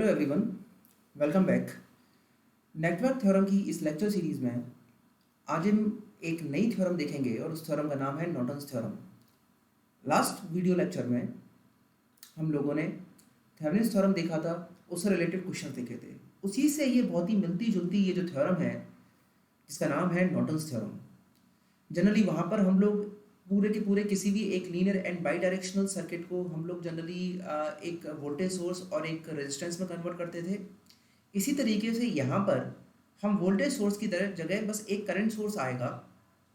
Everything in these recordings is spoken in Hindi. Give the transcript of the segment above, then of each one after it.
Hello everyone, welcome back. Network theorem की इस लेक्चर सीरीज में आज हम एक नई थ्योरम देखेंगे और उस थ्योरम का नाम है Norton's theorem. Last video lecture में हम लोगों ने थेवेनिन्स थ्योरम देखा था, उससे रिलेटेड क्वेश्चन देखे थे। उसी से ये बहुत ही मिलती जुलती ये जो थ्योरम है जिसका नाम है नॉर्टन्स थ्योरम। जनरली वहाँ पर हम लोग पूरे के पूरे किसी भी एक linear and bidirectional circuit को हम लोग जनरली एक वोल्टेज सोर्स और एक रेजिस्टेंस में कन्वर्ट करते थे। इसी तरीके से यहाँ पर हम वोल्टेज सोर्स की तरह जगह बस एक करंट सोर्स आएगा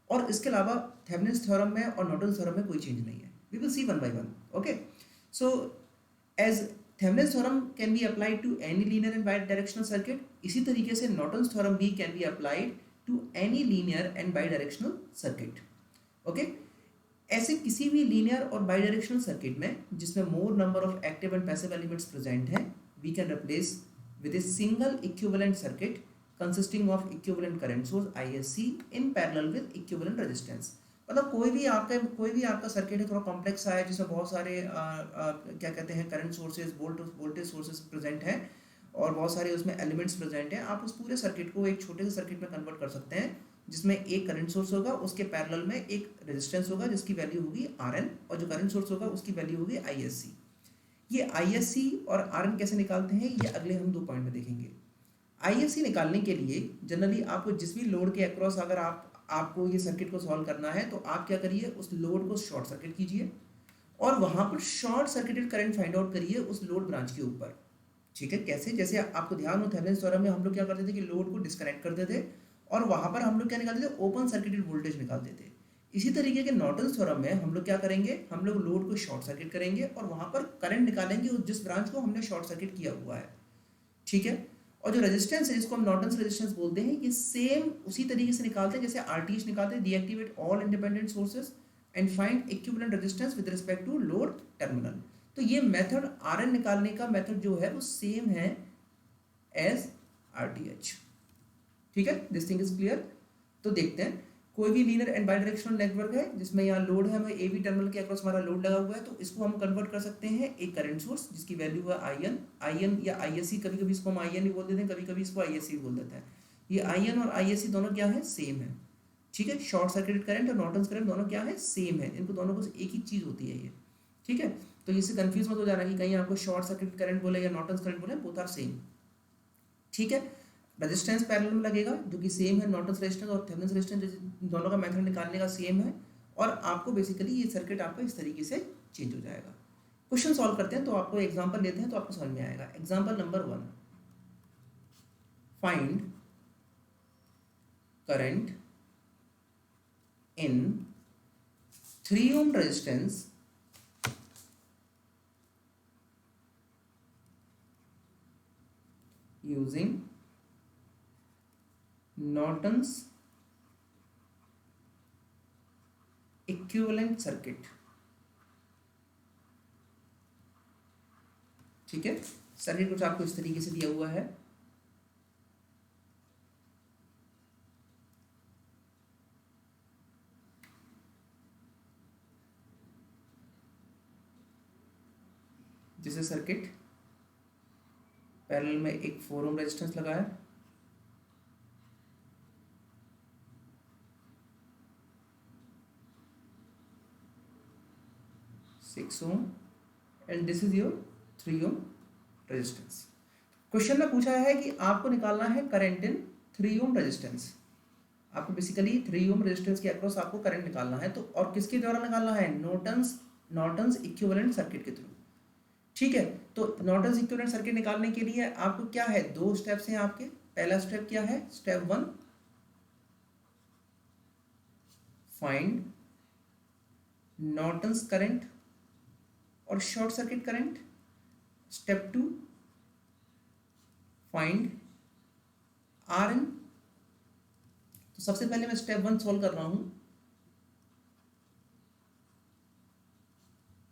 और इसके अलावा थेवेनिन्स थ्योरम में और नॉर्टन्स थ्योरम में कोई चेंज नहीं है। We will see one by one. Okay, so as Thevenin's theorem can be applied to any linear and bidirectional circuit, इसी तरीके से नॉर्टन्स थ्योरम भी can be applied to any linear and bidirectional circuit. Okay, ऐसे किसी भी लीनियर और बाई डायरेक्शनल सर्किट में जिसमें more number of active and passive elements present हैं, we can replace with a single equivalent circuit consisting of equivalent current source ISC in parallel with equivalent resistance। मतलब कोई भी आपका सर्किट है थोड़ा कॉम्प्लेक्स सा है जिसमें बहुत सारे क्या कहते हैं current sources voltage sources present हैं और बहुत सारे उसमें एलिमेंट्स प्रेजेंट हैं। आप उस पूरे सर्किट को एक छोटे से सर्किट में कन्वर्ट कर सकते हैं जिसमें एक करंट सोर्स होगा, उसके पैरेलल में एक रेजिस्टेंस होगा जिसकी वैल्यू होगी RN और जो करंट सोर्स होगा उसकी वैल्यू होगी ISC। ये ISC और RN कैसे निकालते हैं ये अगले हम 2 पॉइंट में देखेंगे। ISC निकालने के लिए जनरली आपको जिस भी लोड के अक्रॉस अगर आपको ये सर्किट को सॉल्व करना है तो आप क्या करिए, उस लोड को शॉर्ट सर्किट कीजिए और वहां पर short circuited current find out करिए उस लोड ब्रांच के ऊपर। ठीक है, कैसे? जैसे आपको ध्यान हो थेवेनिन्स थ्योरम में हम लोग क्या करते थे कि लोड को डिस्कनेक्ट करते थे और वहां पर हम लोग क्या निकालते थे, ओपन सर्किटेड वोल्टेज निकालते थे। इसी तरीके के नॉर्टन्स थ्योरम में हम लोग क्या करेंगे, हम लोग लोड को शॉर्ट सर्किट करेंगे और वहां पर करंट निकालेंगे उस जिस ब्रांच को हमने शॉर्ट सर्किट किया हुआ है। ठीक है, और जो रेजिस्टेंस है जिसको हम नॉर्टन्स रेजिस्टेंस बोलते हैं, ये सेम उसी तरीके से निकालते हैं जैसे RTH निकालते हैं, deactivate all independent sources and find equivalent resistance with respect to load terminal. तो ये मेथड RN निकालने का मेथड जो है वो सेम है एज RTH। ठीक है, दिस थिंग इज क्लियर। तो देखते हैं, कोई भी linear and by directional network है जिसमें यहाँ लोड है, हमें ए बी टर्मिनल के अक्रॉस हमारा लोड लगा हुआ है, तो इसको हम कन्वर्ट कर सकते हैं एक करंट सोर्स जिसकी वैल्यू है IN या ISC। कभी कभी इसको हम IN ही बोल देते हैं, कभी कभी इसको ISC बोल देते हैं। ये IN और ISC दोनों क्या है, सेम है। ठीक है, शॉर्ट सर्किटेड करंट और नॉर्टन्स करंट दोनों क्या है, सेम है। इनको दोनों को एक ही चीज होती है ये। ठीक है, तो इससे कंफ्यूज मत हो जाना कि कहीं आपको शॉर्ट सर्किटेड करंट बोले या नॉर्टन्स करंट बोले, बोथ आर सेम। ठीक है, रेजिस्टेंस पैरेलल में लगेगा जो कि सेम है, नॉर्टन्स रेजिस्टेंस और थेवेनिन्स रेजिस्टेंस दोनों का मेथड निकालने का सेम है और आपको बेसिकली ये सर्किट आपका इस तरीके से चेंज हो जाएगा। क्वेश्चन सॉल्व करते हैं तो आपको एग्जांपल लेते हैं तो आपको समझ में आएगा। Example number 1, find current in 3 ohm resistance using Norton's equivalent circuit. ठीक है, सर्किट कुछ आपको इस तरीके से दिया हुआ है। जैसे सर्किट पैरेलल में एक 4 ohm रेजिस्टेंस लगा है, ohm and this is your 3 ohm resistance. Question में पूछा है कि आपको निकालना है करंट इन 3 ohm रेजिस्टेंस। आपको बेसिकली 3 ohm रेजिस्टेंस के अक्रॉस आपको करंट निकालना है, तो और किसके द्वारा निकालना है, नॉर्टन्स इक्विवेलेंट सर्किट के थ्रू। ठीक है, तो नॉर्टन्स इक्विवेलेंट सर्किट निकालने के लिए आपको क्या है, 2 स्टेप्स हैं आपके। पहला स्टेप क्या है, स्टेप 1 फाइंड नॉर्टन्स करंट और short circuit current. Step 2 find RN। तो सबसे पहले मैं स्टेप 1 सॉल्व कर रहा हूं,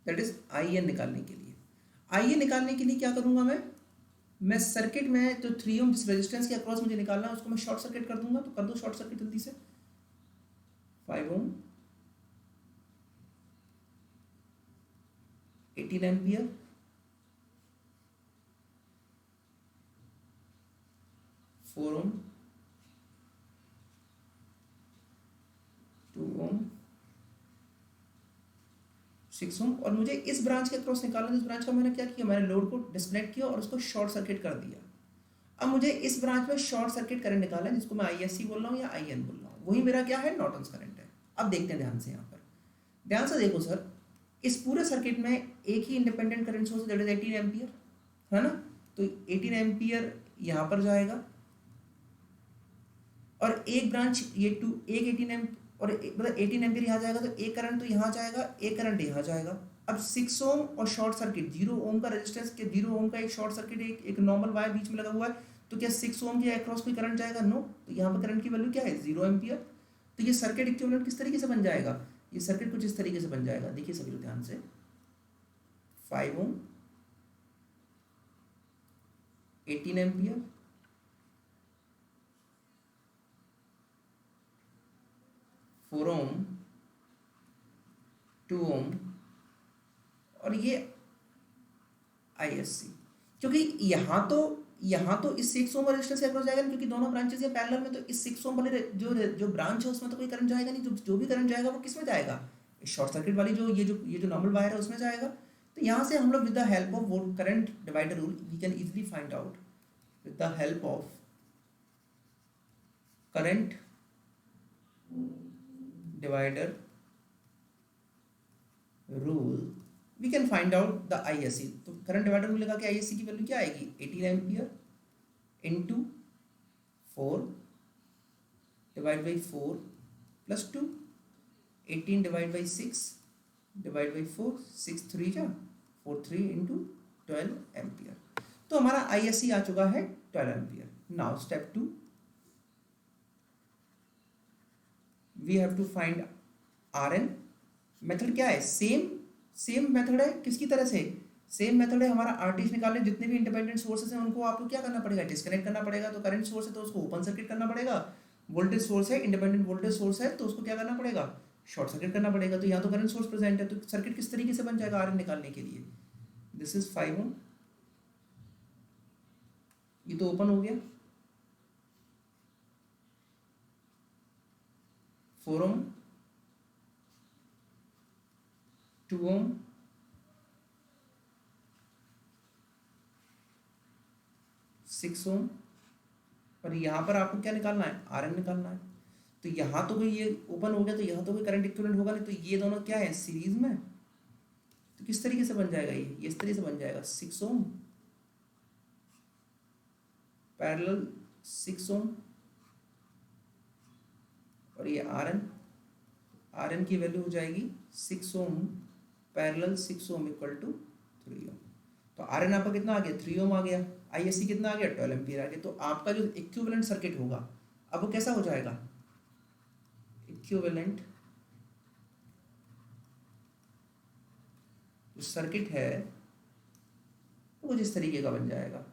दैट इज IN निकालने के लिए। IN निकालने के लिए क्या करूंगा मैं सर्किट में जो 3 ohm जिस रेजिस्टेंस के अक्रॉस मुझे निकालना है उसको मैं शॉर्ट सर्किट कर दूंगा। तो कर दो शॉर्ट सर्किट जल्दी से। 5 ohm 18 एम्पियर 4 ओम, 2 ओम, 6 ओम, और मुझे इस ब्रांच के क्रॉस निकालना। इस ब्रांच का मैंने क्या किया, मैंने लोड को डिस्कनेक्ट किया और उसको शॉर्ट सर्किट कर दिया। अब मुझे इस ब्रांच में शॉर्ट सर्किट करंट निकालना है, जिसको मैं ISC बोल रहा हूँ या IN बोल रहा हूँ, वही मेरा क्या है, नॉर्टन्स करंट है। अब देखते हैं ध्यान से, यहाँ पर ध्यान से देखो सर, इस पूरे सर्किट में एक ही independent current source that is 18 ampere, है ना। तो 18 एम्पियर यहाँ पर जाएगा और एक ब्रांच ये एक 18 एम्प और मतलब 18 एम्पियर यहाँ जाएगा, तो एक करंट तो यहाँ जाएगा, एक करंट यहाँ जाएगा। अब 6 ओम और शॉर्ट सर्किट 0 ओम का रेजिस्टेंस के 0 ओम का एक शॉर्ट सर्किट एक नॉर्मल वायर बीच में लगा हुआ है, तो क्या 6 ओम के अक्रॉस कोई करंट जाएगा? नो। तो यहाँ पर करंट की वैल्यू क्या है, 0 एम्पियर। तो ये सर्किट इक्विवेलेंट किस तरीके से बन जाएगा, ये सर्किट कुछ इस तरीके से बन जाएगा। देखिए सभी लोग ध्यान से, 5 ओम, 18 एम्पियर, 4 ओम, 2 ओम, और ये ISC। क्योंकि यहाँ तो इस 6 ओम रेजिस्टेंस से अक्रॉस जाएगा नहीं, क्योंकि दोनों ब्रांचेस है पैरेलल में, तो इस 6 ओम वाले जो ब्रांच है उसमें तो कोई करंट जाएगा नहीं। जो भी करंट जाएगा वो किस में जाएगा, इस शॉर्ट सर्किट वाली ये जो नॉर्मल वायर है उसमें जाएगा। तो यहाँ से हम लोग विद द हेल्प ऑफ वो current divider rule we can easily find out, with the help of current divider rule we can find out the ISC। तो करंट डिवाइडर रूल लगा के ISC की वैल्यू क्या आएगी, 18 ampere into 4 divide by 4 plus 2, 18 divide by 6 divide by 4, 6 3 जा 4 3 इंटू 12 एम्पियर। तो हमारा ISC आ चुका है 12 ampere. Now step 2, we have to find RN। Method क्या है, सेम मेथड है, किसकी तरह से, सेम मेथड है हमारा RTH निकालने। जितने भी इंडिपेंडेंट सोर्सेस हैं उनको आपको क्या करना पड़ेगा, डिस्कनेक्ट करना पड़ेगा। तो करंट सोर्स है तो उसको ओपन सर्किट करना पड़ेगा, वोल्टेज सोर्स है, इंडिपेंडेंट वोल्टेज सोर्स है, तो उसको क्या करना पड़ेगा, शॉर्ट सर्किट करना पड़ेगा। तो यहाँ तो करंट सोर्स प्रेजेंट है, तो सर्किट किस तरीके से बन जाएगा RN निकालने के लिए, दिस इज 5 ओम, ये तो ओपन हो गया, 4 ओम, 2 ओम, 6 ओम, और यहाँ पर आपको क्या निकालना है, RN निकालना है। तो यहाँ तो कोई ये ओपन हो गया, तो यहाँ तो कोई करंट इक्विवेलेंट होगा नहीं, तो ये दोनों क्या है, सीरीज में। तो किस तरीके से बन जाएगा, ये इस तरीके से बन जाएगा, 6 ओम पैरेलल 6 ओम, और ये RN की वैल्यू हो जाएगी 6 ओम पैरेलल 6 ओम इक्वल टू 3 ओम। तो RN आपका कितना आ गया, 3 ओम आ गया। ISC कितना आ गया, 12 एम्पियर आ गया। तो आपका जो इक्विवेलेंट सर्किट होगा अब वो कैसा हो जाएगा, इक्विवेलेंट जो सर्किट है वो जिस तरीके का बन जाएगा,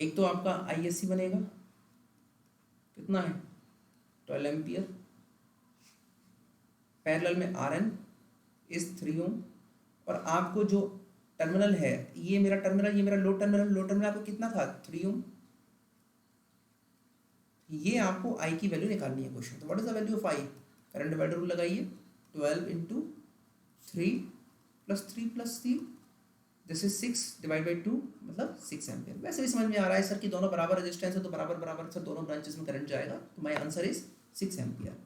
एक तो आपका ISC बनेगा कितना है, 12 एम्पियर, पैरेलल में RN इज 3 ओम, और आपको जो टर्मिनल है, ये मेरा टर्मिनल, ये मेरा लोड टर्मिनल आपको कितना था, 3 ओम। ये आपको I की वैल्यू निकालनी है क्वेश्चन। तो what is the value of I, current divider rule लगाइए, 12 into 3 plus 3 plus 3, this is 6 divide by 2, मतलब 6 एम्पियर। वैसे भी समझ में आ रहा है सर कि दोनों बराबर रेजिस्टेंस है, तो बराबर सर दोनों ब्रांचेस में करंट जाएगा। तो माय आंसर इज 6 एम्पियर।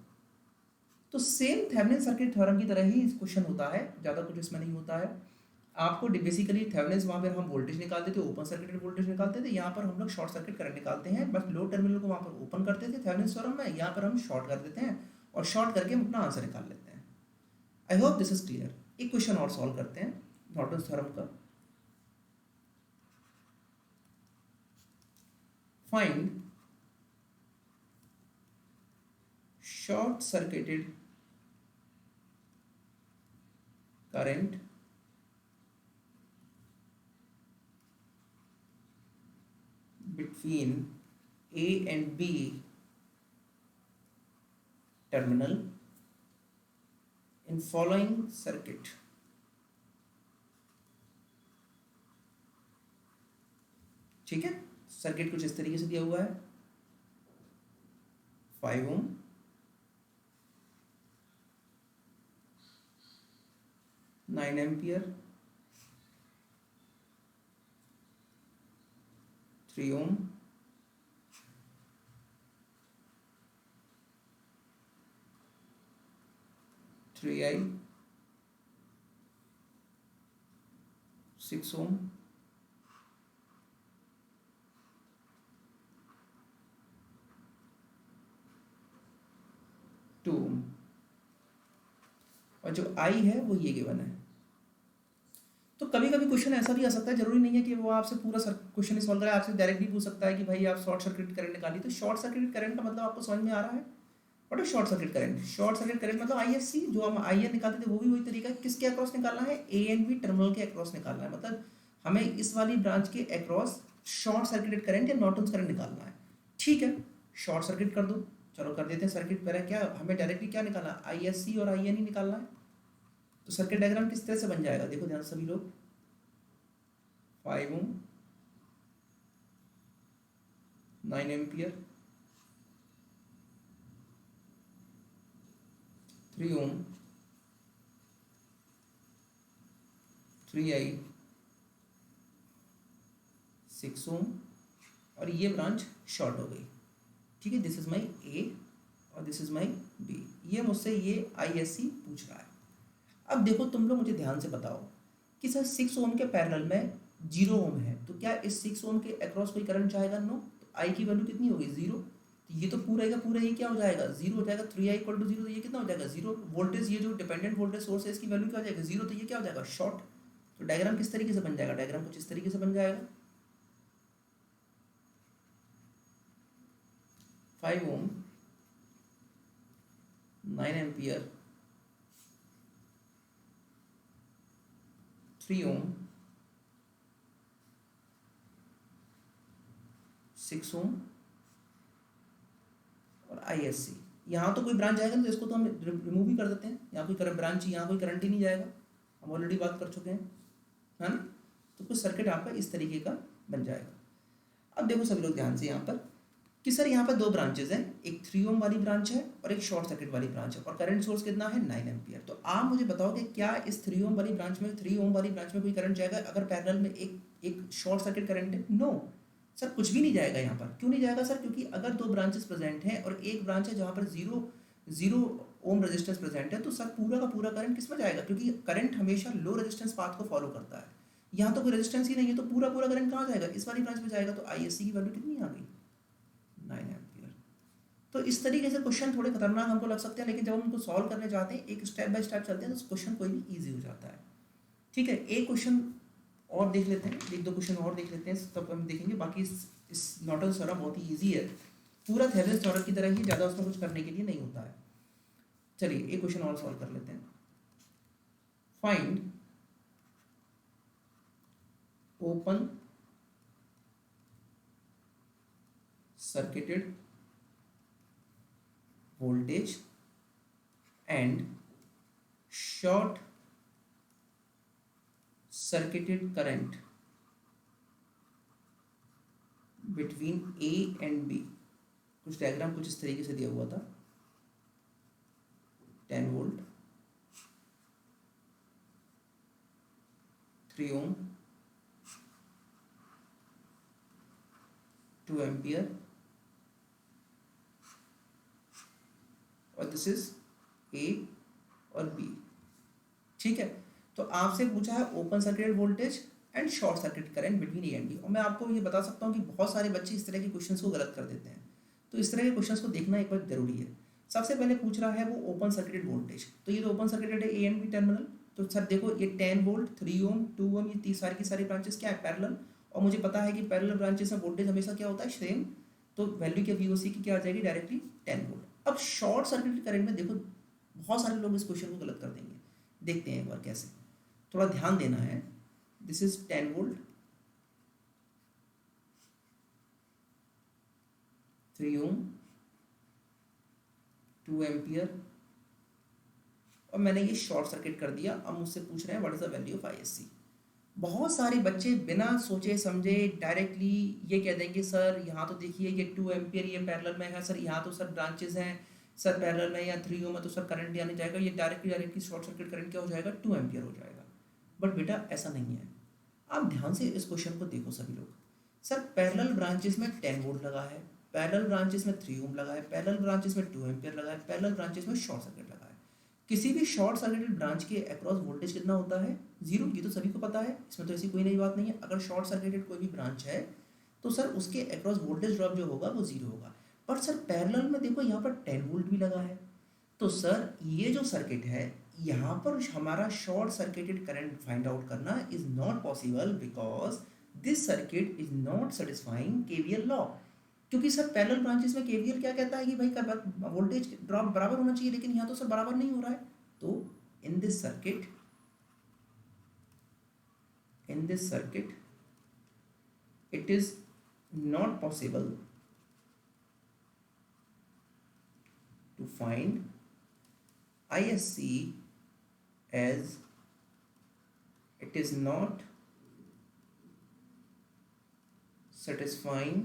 तो सेम थेवेनिन सर्किट थ्योरम की तरह ही इस क्वेश्चन होता है, ज़्यादा कुछ इसमें नहीं होता है। आपको बेसिकली थेवेनिन वहाँ पर हम वोल्टेज निकालते थे, ओपन सर्किटेड वोल्टेज निकालते थे, यहाँ पर हम लोग शॉर्ट सर्किट करंट निकालते हैं। बस लोड टर्मिनल को वहाँ पर ओपन करते थे थेवेनिन थ्योरम में, यहाँ पर हम शॉर्ट कर देते हैं और शॉर्ट करके हम अपना आंसर निकाल लेते हैं। I hope this is clear. एक क्वेश्चन और सॉल्व करते हैं नॉर्टन थ्योरम का। Find short circuited current between A and B terminal in following circuit. ठीक है, सर्किट कुछ इस तरीके से दिया हुआ है, 5 ओम, 9 एम्पियर, 3 ओम, 3i, 6 ओम, 2 ओम, और जो आई है वो ये गिवन है। तो कभी कभी क्वेश्चन ऐसा भी आ सकता है, जरूरी नहीं है कि वो आपसे पूरा क्वेश्चन सॉल्व करे, आपसे डायरेक्ट भी पूछ सकता है कि भाई आप शॉर्ट सर्किट करंट निकालिए। तो शॉर्ट सर्किट करंट का मतलब आपको समझ में आ रहा है? What is short circuit current? Short circuit current मतलब आईएससी, जो हम आईएन निकालते थे वो भी वही तरीका है। किसके अक्रॉस निकालना है? ए एंड बी टर्मिनल के अक्रॉस निकालना है। मतलब हमें इस वाली ब्रांच के अक्रॉस शॉर्ट सर्किटेड करंट या नॉर्टन्स करंट निकालना है। ठीक है, शॉर्ट सर्किट कर दो, चलो कर देते हैं सर्किट। पहले क्या हमें डायरेक्टली क्या निकालना है? आईएससी और आईएन ही निकालना है। तो सर्किट डायग्राम किस तरह से बन जाएगा, देखो ध्यान सभी लोग। 5 ओम, 9 एम्पियर, 3 ओम, 3i, 6 ओम, और ये ब्रांच शॉर्ट हो गई। ठीक है, दिस इज माई ए और दिस इज माई बी। ये मुझसे ये आईएससी पूछ रहा है। अब देखो तुम लोग मुझे ध्यान से बताओ कि सर 6 ओम के पैरेलल में 0 ओम है, तो क्या इस 6 ओम के अक्रॉस कोई करंट जाएगा? नो। तो आई की वैल्यू कितनी होगी? 0। तो ये तो पूरा का पूरा ही क्या हो जाएगा? 0 हो जाएगा। 3i इक्वल टू 0, तो ये कितना हो जाएगा? 0। वोल्टेज, ये जो डिपेंडेंट वोल्टेज सोर्स है इसकी वैल्यू क्या हो जाएगा? 0। तो ये क्या हो जाएगा? शॉर्ट। तो डायग्राम किस तरीके से बन जाएगा? डायग्राम कुछ इस तरीके से बन जाएगा। 5 ओम, 9 एम्पियर, 3 ओम, 6 ओम और आईएससी। यहाँ तो कोई ब्रांच जाएगा ना, तो इसको तो हम रिमूव ही कर देते हैं। यहाँ कोई करंट ब्रांच, यहाँ कोई करंट ही नहीं जाएगा, हम ऑलरेडी बात कर चुके हैं, है ना। तो कुछ सर्किट आपका इस तरीके का बन जाएगा। अब देखो सभी लोग ध्यान से यहाँ पर कि सर यहाँ पर दो ब्रांचेज हैं, एक 3 ओम वाली ब्रांच है और एक शॉर्ट सर्किट वाली ब्रांच है, और करंट सोर्स कितना है? 9 एम्पियर। तो आप मुझे बताओ कि क्या इस 3 ओम वाली ब्रांच में, 3 ओम वाली ब्रांच में कोई करंट जाएगा अगर पैरेलल में एक शॉर्ट सर्किट करंट है? नो सर, कुछ भी नहीं जाएगा यहाँ पर। क्यों नहीं जाएगा सर? क्योंकि अगर दो ब्रांचेस प्रेजेंट हैं और एक ब्रांच है जहाँ पर जीरो ओम रेजिस्टेंस प्रेजेंट है, तो सर पूरा का पूरा करंट किस में जाएगा? क्योंकि करंट हमेशा लो रेजिस्टेंस पाथ को फॉलो करता है। यहाँ तो कोई रेजिस्टेंस ही नहीं है, तो पूरा पूरा करंट कहाँ जाएगा? इस वाली ब्रांच में जाएगा। तो आईएससी की वैल्यू कितनी आ गई? 9 एम्पियर। तो इस तरीके से क्वेश्चन थोड़े खतरनाक हमको लग सकते हैं, लेकिन जब हम उनको सॉल्व करने जाते हैं, एक स्टेप बाय स्टेप चलते हैं, तो क्वेश्चन कोई भी ईजी हो जाता है। ठीक है, एक क्वेश्चन और देख लेते हैं, एक दो क्वेश्चन और देख लेते हैं, तब हम देखेंगे। बाकी इस नॉर्टन थ्योरम बहुत ही ईजी है, पूरा थेवेनिन थ्योरम की तरह ही, ज़्यादा उसमें कुछ करने के लिए नहीं होता है। चलिए एक क्वेश्चन और सॉल्व कर लेते हैं। Find open circuited voltage and short circuited current between A and B। कुछ डायग्राम कुछ इस तरीके से दिया हुआ था। 10 वोल्ट, 3 ओम, 2 एम्पियर, और दिस इज ए और बी। ठीक है, तो आपसे पूछा है open circuited voltage and short circuit current between A and B. और मैं आपको ये बता सकता हूँ कि बहुत सारे बच्चे इस तरह के क्वेश्चंस को गलत कर देते हैं, तो इस तरह के क्वेश्चंस को देखना एक बार जरूरी है। सबसे पहले पूछ रहा है वो ओपन सर्किटेड वोल्टेज, तो ये तो ओपन सर्किटेड है ए एंड बी टर्मिनल। तो सर देखो ये 10 वोल्ट, 3 ओम, 2 ओम, ये सारी की सारी ब्रांचेस क्या है? पैरेलल। और मुझे पता है कि पैरेलल ब्रांचेस में वोल्टेज हमेशा क्या होता है? सेम। तो वैल्यू क्या वीओसी की क्या आ जाएगी? Directly 10 volt. अब शॉर्ट सर्किट करंट में देखो बहुत सारे लोग इस क्वेश्चन को गलत कर देंगे, देखते हैं एक बार कैसे। थोड़ा ध्यान देना है। This is 10 volt, 3 ohm, 2 ampere, और मैंने ये शॉर्ट सर्किट कर दिया। अब मुझसे पूछ रहे हैं what is the value of ISC. बहुत सारे बच्चे बिना सोचे समझे डायरेक्टली ये कह देंगे सर यहाँ तो देखिए ये 2 एम्पियर ये पैरेलल में है सर, यहाँ तो सर ब्रांचेस हैं सर पैरेलल में, या 3 ओम में तो सर करंट यानी जाएगा ये डायरेक्टली शॉर्ट सर्किट करंट क्या हो जाएगा 2 एम्पियर हो जाएगा। बट बेटा ऐसा नहीं है। आप ध्यान से इस क्वेश्चन को देखो सभी लोग। सर पैरेलल ब्रांचेस में 10 वोल्ट लगा है, पैरेलल ब्रांचेस में 3 ओम लगा है, पैरेलल ब्रांचेस में 2 एम्पियर लगा है, पैरेलल ब्रांचेस में शॉर्ट सर्किट लगा है। किसी भी शॉर्ट सर्किटेड ब्रांच के अक्रॉस वोल्टेज कितना होता है 0। ये तो सभी को पता है, इसमें तो ऐसी कोई नई बात नहीं है। अगर शॉर्ट सर्किटेड कोई भी ब्रांच है तो सर उसके अक्रॉस वोल्टेज ड्रॉप जो होगा वो 0 होगा। पर सर पैरेलल में देखो यहाँ पर 10 वोल्ट भी लगा है, तो सर ये जो सर्किट है यहाँ पर हमारा short circuited current find out करना is not possible because this circuit is not satisfying KVL law. क्योंकि सर पैरेलल ब्रांचेस में केवीएल क्या कहता है कि भाई वोल्टेज ड्रॉप बराबर होना चाहिए, लेकिन यहाँ तो सर बराबर नहीं हो रहा है। तो in this circuit it is not possible to find ISC as it is not satisfying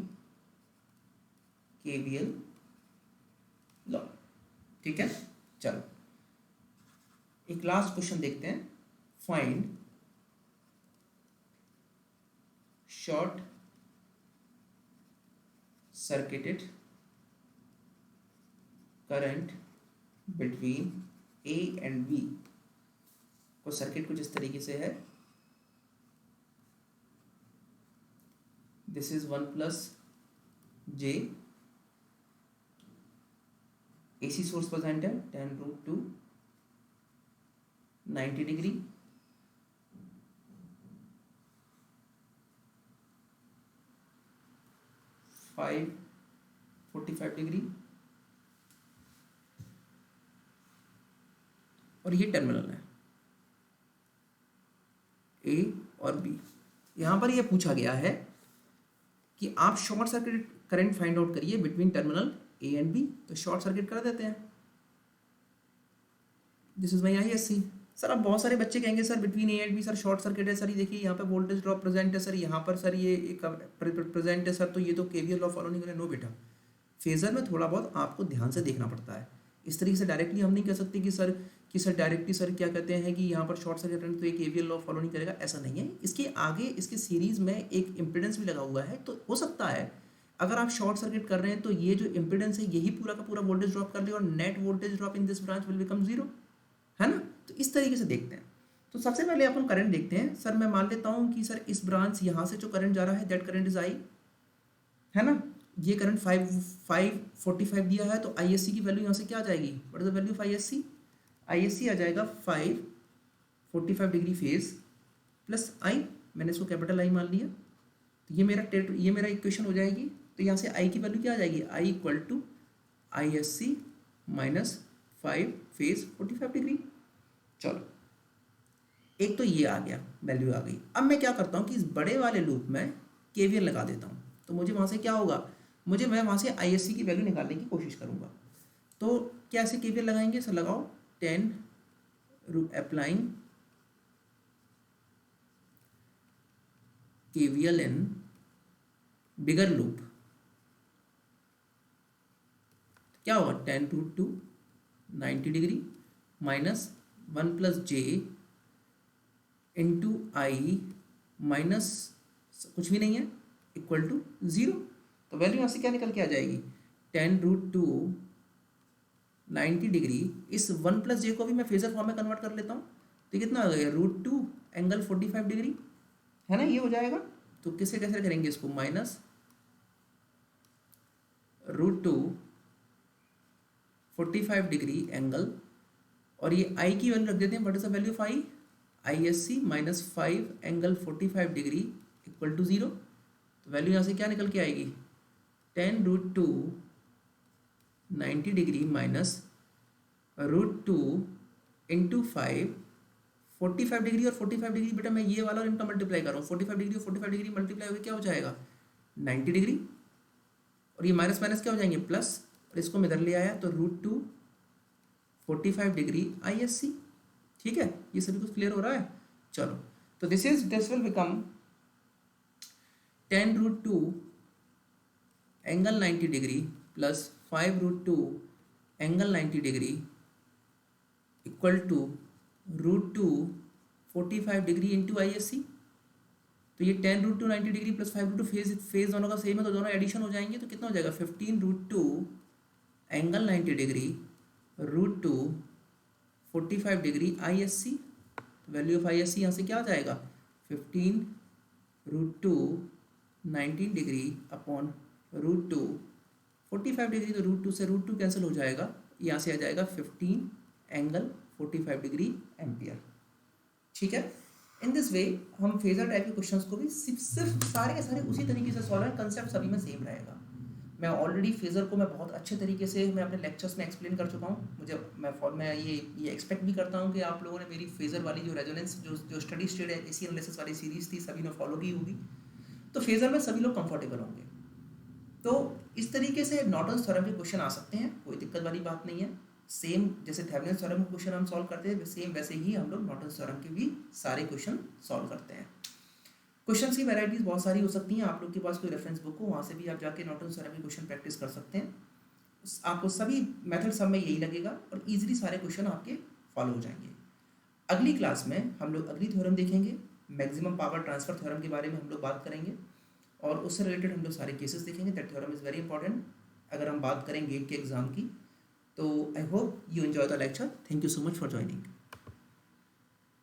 KVL law. ठीक है, चलो एक लास्ट क्वेश्चन देखते हैं। Find short circuited current between A and B। को सर्किट कुछ इस तरीके से है, this is 1 plus J, AC source present है 10√2 90 डिग्री, फाइव 45 डिग्री, और ये टर्मिनल है A और B। यहां पर यह पूछा गया है कि आप short circuit current find out करिए between terminal A and B। तो शॉर्ट सर्किट कर देते हैं, this is my ISC। Sir अब बहुत सारे बच्चे कहेंगे sir between A and B sir short circuit है, सर ये देखिए यहाँ पे वोल्टेज ड्रॉप प्रेजेंट है सर, यहाँ पर सर ये एक प्रेजेंट है सर, तो ये तो केवीएल लॉ फॉलो नहीं करें। नो बेटा, फेजर में थोड़ा बहुत आपको ध्यान से देखना पड़ता है। इस तरीके से डायरेक्टली हम नहीं कह सकते कि सर डायरेक्टली सर क्या कहते हैं कि यहाँ पर शॉर्ट सर्किट तो ये केवीएल लॉ फॉलो नहीं करेगा, ऐसा नहीं है। इसके आगे इसके सीरीज में एक इम्पिडेंस भी लगा हुआ है, तो हो सकता है अगर आप शॉर्ट सर्किट कर रहे हैं तो ये जो इम्पिडेंस है यही पूरा का पूरा वोल्टेज ड्रॉप कर ले और net voltage drop in this branch will become 0, है ना। तो इस तरीके से देखते हैं। तो सबसे पहले अपन करंट देखते हैं। सर मैं मान लेता हूँ कि सर इस ब्रांच यहाँ से जो करंट जा रहा है दैट करंट इज I, है ना। ये करंट 545 दिया है, तो ISC की वैल्यू यहाँ से क्या आ जाएगी, what is the value of ISC? ISC आ जाएगा 545 डिग्री फेज प्लस I, मैंने इसको कैपिटल I मान लिया, तो ये मेरा इक्वेशन हो जाएगी। तो यहाँ से I की वैल्यू क्या आ जाएगी, I equal to ISC minus 5 phase 45 degree. चलो एक तो ये आ गया, वैल्यू आ गई। अब मैं क्या करता हूँ कि इस बड़े वाले लूप में केवीएल लगा देता हूँ, तो मुझे वहाँ से क्या होगा, मैं वहाँ से ISC की वैल्यू निकालने की कोशिश करूँगा। तो कैसे केवीएल लगाएंगे, सर लगाओ 10 अप्लाइंग KVL इन बिगर लूप, क्या होगा 10√2 90 degree minus 1 plus J into I minus कुछ भी नहीं है इक्वल टू 0। तो वैल्यू यहाँ से क्या निकल के आ जाएगी, 10√2 90 डिग्री। इस 1 प्लस J को भी मैं फेजर फॉर्म में कन्वर्ट कर लेता हूँ, तो कितना आ गया √2 एंगल 45 डिग्री, है ना, ये हो जाएगा। तो कैसे करेंगे इसको, माइनस √2 45 डिग्री एंगल, और ये I की वैल्यू रख देते हैं, what is the value of I, ISC minus 5 angle 45 degree equal to 0। तो वैल्यू यहाँ से क्या निकल के आएगी, 10√2 90 डिग्री माइनस √2 इंटू 5 45 डिग्री, और 45 डिग्री बेटा मैं ये वाला और इनका मल्टीप्लाई कर रहा हूँ, 45 डिग्री और 45 डिग्री मल्टीप्लाई होकर क्या हो जाएगा 90 डिग्री, और ये माइनस माइनस क्या हो जाएंगे प्लस, और इसको मैं इधर ले आया तो √2 45 डिग्री ISC। ठीक है, ये सभी कुछ क्लियर हो रहा है। चलो तो this will become 10√2 angle 90 degree plus 5√2 angle 90 degree equal to √2 45 degree into ISC। तो ये 10√2 90 डिग्री प्लस 5√2 फेज दोनों का सेम है, तो दोनों एडिशन हो जाएंगे। तो कितना हो जाएगा 15√2 angle 90 degree √2 45 degree ISC। Value of ISC यहाँ से क्या आ जाएगा 15√2 19 डिग्री अपॉन √2 45 डिग्री। तो √2 से √2 कैंसिल हो जाएगा, यहाँ से आ जाएगा 15 एंगल 45 डिग्री एम्पियर। ठीक है, इन दिस वे हम फेजर टाइप के क्वेश्चंस को भी सिर्फ सारे के सारे उसी तरीके से सॉल्व है, कंसेप्ट सभी में सेम रहेगा। मैं ऑलरेडी फेजर को मैं बहुत अच्छे तरीके से मैं अपने लेक्चर्स में एक्सप्लेन कर चुका हूँ। मैं ये एक्सपेक्ट भी करता हूँ कि आप लोगों ने मेरी फेजर वाली जो रेजोनेंस जो स्टडी स्टेट एसी एनालिसिस वाली सीरीज थी सभी ने फॉलो की होगी, तो फेजर में सभी लोग कंफर्टेबल होंगे। तो इस तरीके से नॉर्टन्स थ्योरम के क्वेश्चन आ सकते हैं, कोई दिक्कत वाली बात नहीं है। सेम जैसे थेवेनिन्स थ्योरम के क्वेश्चन हम सॉल्व करते हैं, सेम वैसे ही हम लोग नॉर्टन्स थ्योरम के भी सारे क्वेश्चन सॉल्व करते हैं। क्वेश्चंस की वैरायटीज बहुत सारी हो सकती हैं। आप लोग के पास कोई रेफरेंस बुक हो, वहाँ से भी आप जाके नॉर्टन्स थ्योरम के क्वेश्चन प्रैक्टिस कर सकते हैं। आपको सभी मेथड सब में यही लगेगा और इजीली सारे क्वेश्चन आपके फॉलो हो जाएंगे। अगली क्लास में हम लोग अगली थ्योरम देखेंगे, मैक्सिमम पावर ट्रांसफर थ्योरम के बारे में हम लोग बात करेंगे और उससे रिलेटेड हम लोग सारे केसेस देखेंगे। That theorem is very important अगर हम बात करें गेट के एग्जाम की। तो I hope you enjoy the lecture. Thank you so much for joining.